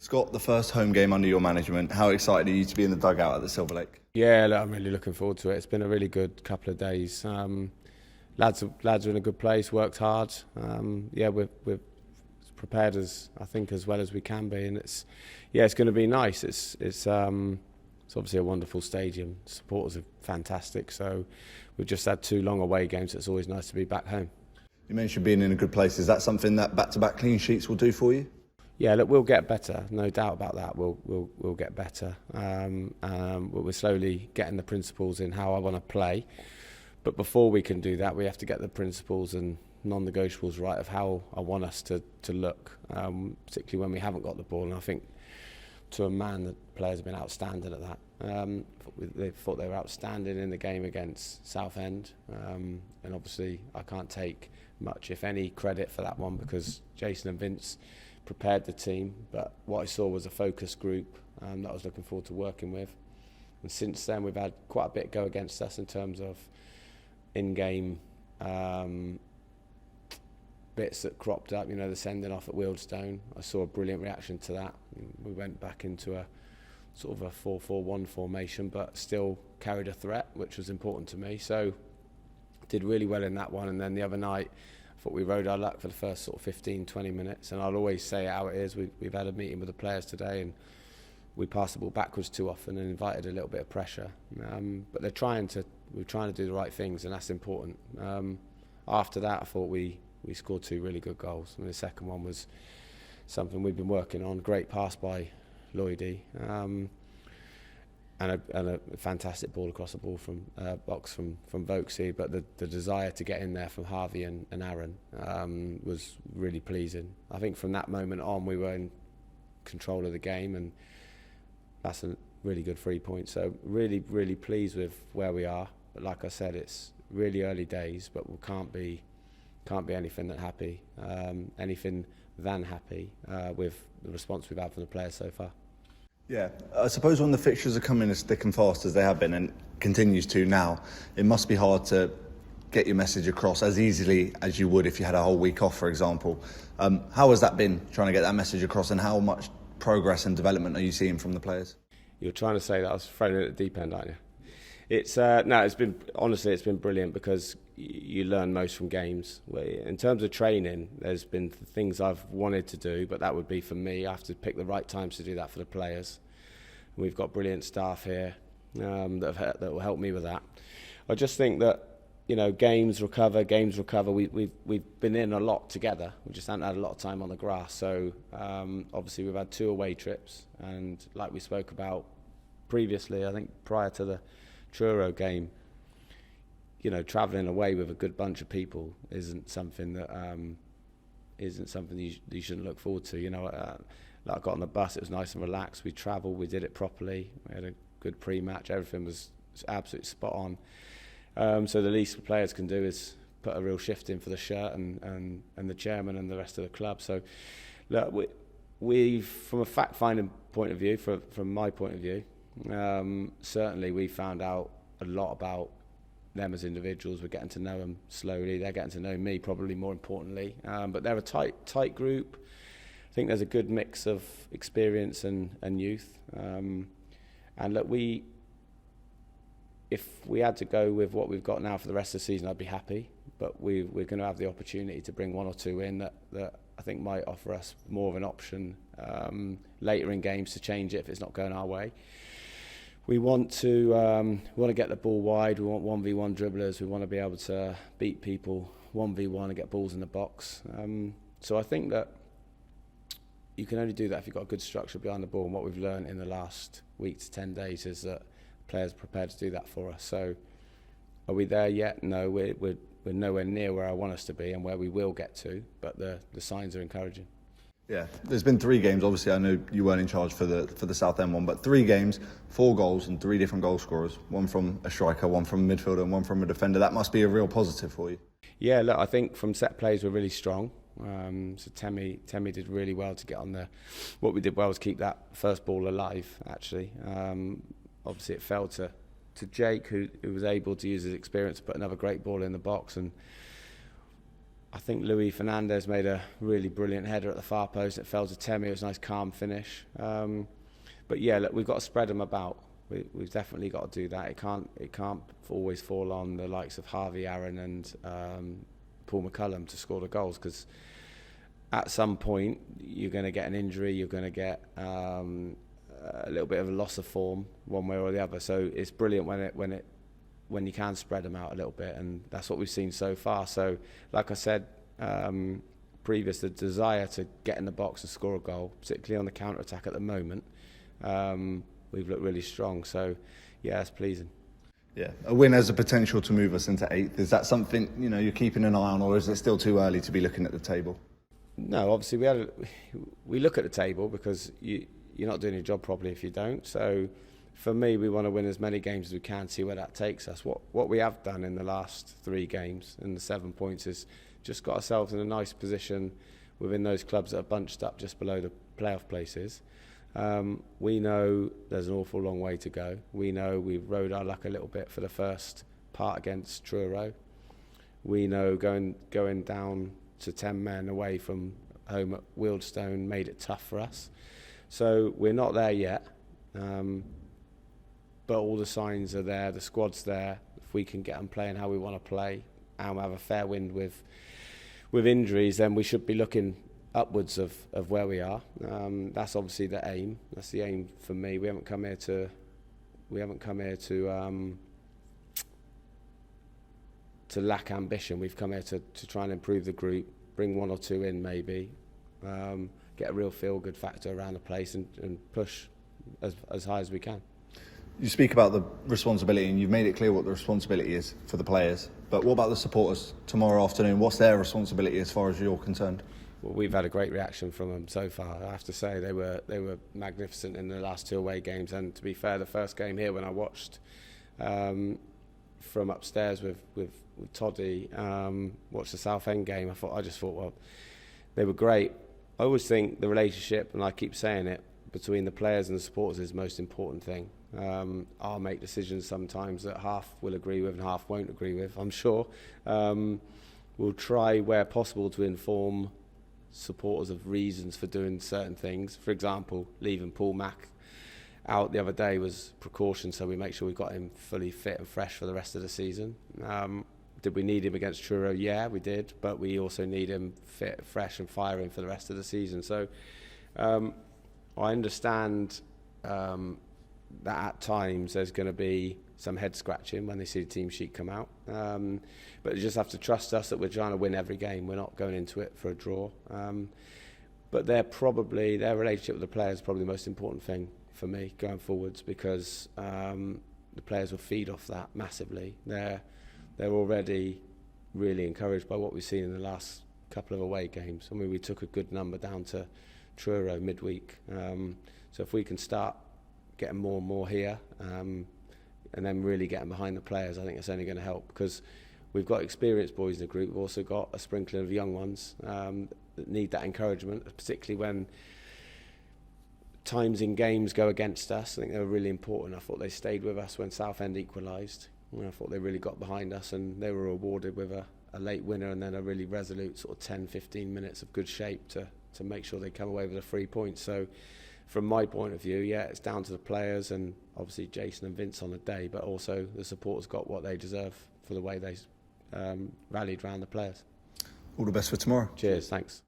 Scott, the first home game under your management, how excited are you to be in the dugout at the Silver Lake? Yeah, look, I'm really looking forward to it. It's been a really good couple of days. Lads are in a good place, worked hard. We're prepared as well as we can be, and it's going to be nice. It's obviously a wonderful stadium. Supporters are fantastic. So we've just had 2 long away games. It's always nice to be back home. You mentioned being in a good place. Is that something that back-to-back clean sheets will do for you? Yeah, look, we'll get better, no doubt about that. We'll get better. We're slowly getting the principles in how I want to play. But before we can do that, we have to get the principles and non-negotiables right of how I want us to look, particularly when we haven't got the ball. And I think to a man, the players have been outstanding at that. They thought they were outstanding in the game against Southend. And obviously, I can't take much, if any, credit for that one because Jason and Vince prepared the team, but what I saw was a focused group that I was looking forward to working with. And since then, we've had quite a bit go against us in terms of in-game bits that cropped up. You know, the sending off at Wealdstone. I saw a brilliant reaction to that. We went back into a sort of a 4-4-1 formation, but still carried a threat, which was important to me. So did really well in that one. And then the other night, I thought we rode our luck for the first sort of 15-20 minutes, and I'll always say how it is. We've had a meeting with the players today, and we passed the ball backwards too often and invited a little bit of pressure. But we're trying to do the right things, and that's important. After that, I thought we scored 2 really good goals. I mean, the second one was something we've been working on. Great pass by Lloydie. And a fantastic ball across the ball from box from Vokesy, but the desire to get in there from Harvey and Aaron was really pleasing. I think from that moment on we were in control of the game, and that's a really good 3 point. So really pleased with where we are. But like I said, it's really early days, but we can't be anything than happy with the response we've had from the players so far. Yeah, I suppose when the fixtures are coming as thick and fast as they have been and continues to now, it must be hard to get your message across as easily as you would if you had a whole week off, for example. How has that been, trying to get that message across, and how much progress and development are you seeing from the players? You're trying to say that I was thrown in at the deep end, aren't you? It's been brilliant because you learn most from games. In terms of training, there's been things I've wanted to do, but that would be for me. I have to pick the right times to do that for the players. We've got brilliant staff here that will help me with that. I just think that, you know, games recover. We've been in a lot together. We just haven't had a lot of time on the grass. So obviously we've had 2 away trips, and like we spoke about previously, I think prior to the Truro game, you know, travelling away with a good bunch of people isn't something you shouldn't look forward to. You know, like I got on the bus, it was nice and relaxed. We travelled, we did it properly. We had a good pre-match. Everything was absolutely spot on. So the least the players can do is put a real shift in for the shirt and the chairman and the rest of the club. So look, we've from a fact-finding point of view, from my point of view, certainly we found out a lot about them as individuals. We're getting to know them slowly. They're getting to know me, probably more importantly. But they're a tight group. I think there's a good mix of experience and youth. And look, if we had to go with what we've got now for the rest of the season, I'd be happy. But we're going to have the opportunity to bring 1 or 2 in that I think might offer us more of an option later in games to change it if it's not going our way. We want to get the ball wide. We want 1v1 dribblers. We want to be able to beat people 1v1 and get balls in the box. So I think that you can only do that if you've got a good structure behind the ball. And what we've learned in the last week to 10 days is that players are prepared to do that for us. So are we there yet? No, we're nowhere near where I want us to be and where we will get to. But the signs are encouraging. Yeah, there's been 3 games. Obviously, I know you weren't in charge for the Southend one, but 3 games, 4 goals and 3 different goal scorers. 1 from a striker, 1 from a midfielder and 1 from a defender. That must be a real positive for you. Yeah, look, I think from set plays we're really strong. So Temi did really well to get on there. What we did well was keep that first ball alive, actually. Obviously, it fell to Jake, who was able to use his experience to put another great ball in the box. And I think Luis Fernandez made a really brilliant header at the far post. It fell to Temi. It was a nice calm finish. But yeah, look, we've got to spread them about. We've definitely got to do that. It can't always fall on the likes of Harvey Aaron and Paul McCullum to score the goals, because at some point you're going to get an injury, you're going to get a little bit of a loss of form one way or the other. So it's brilliant when you can spread them out a little bit, and that's what we've seen so far. So like I said previous, the desire to get in the box and score a goal, particularly on the counter attack at the moment, we've looked really strong. So yeah, it's pleasing. Yeah, a win has the potential to move us into 8th. Is that something you're keeping an eye on, or is it still too early to be looking at the table? No, obviously we look at the table because you're not doing your job properly if you don't. So for me, we want to win as many games as we can, see where that takes us. What we have done in the last 3 games and the 7 points is just got ourselves in a nice position within those clubs that are bunched up just below the playoff places. We know there's an awful long way to go. We know we've rode our luck a little bit for the first part against Truro. We know going down to 10 men away from home at Wealdstone made it tough for us. So we're not there yet, but all the signs are there, the squad's there. If we can get them playing how we want to play and have a fair wind with injuries, then we should be looking upwards of where we are. That's obviously the aim. That's the aim for me. We haven't come here to lack ambition. We've come here to try and improve the group, bring 1 or 2 in maybe, get a real feel-good factor around the place and push as high as we can. You speak about the responsibility, and you've made it clear what the responsibility is for the players. But what about the supporters tomorrow afternoon? What's their responsibility as far as you're concerned? Well, we've had a great reaction from them so far. I have to say they were magnificent in the last 2 away games. And to be fair, the first game here when I watched from upstairs with Toddy, watched the Southend game, I just thought, well, they were great. I always think the relationship, and I keep saying it, between the players and the supporters is the most important thing. I'll make decisions sometimes that half will agree with and half won't agree with, I'm sure. We'll try where possible to inform supporters of reasons for doing certain things. For example, leaving Paul Mack out the other day was precaution, so we make sure we've got him fully fit and fresh for the rest of the season. Did we need him against Truro? Yeah, we did, but we also need him fit, fresh and firing for the rest of the season. So I understand that at times there's going to be some head scratching when they see the team sheet come out, but you just have to trust us that we're trying to win every game. We're not going into it for a draw, but their relationship with the players is probably the most important thing for me going forwards, because the players will feed off that massively. They're already really encouraged by what we've seen in the last couple of away games. I mean, we took a good number down to Truro midweek, so if we can start getting more and more here, and then really getting behind the players, I think it's only going to help, because we've got experienced boys in the group. We've also got a sprinkling of young ones that need that encouragement, particularly when times in games go against us. I think they were really important. I thought they stayed with us when Southend equalised. I thought they really got behind us, and they were rewarded with a late winner and then a really resolute sort of 10-15 minutes of good shape to make sure they come away with a 3 points. So from my point of view, yeah, it's down to the players and obviously Jason and Vince on the day, but also the supporters got what they deserve for the way they rallied around the players. All the best for tomorrow. Cheers, thanks.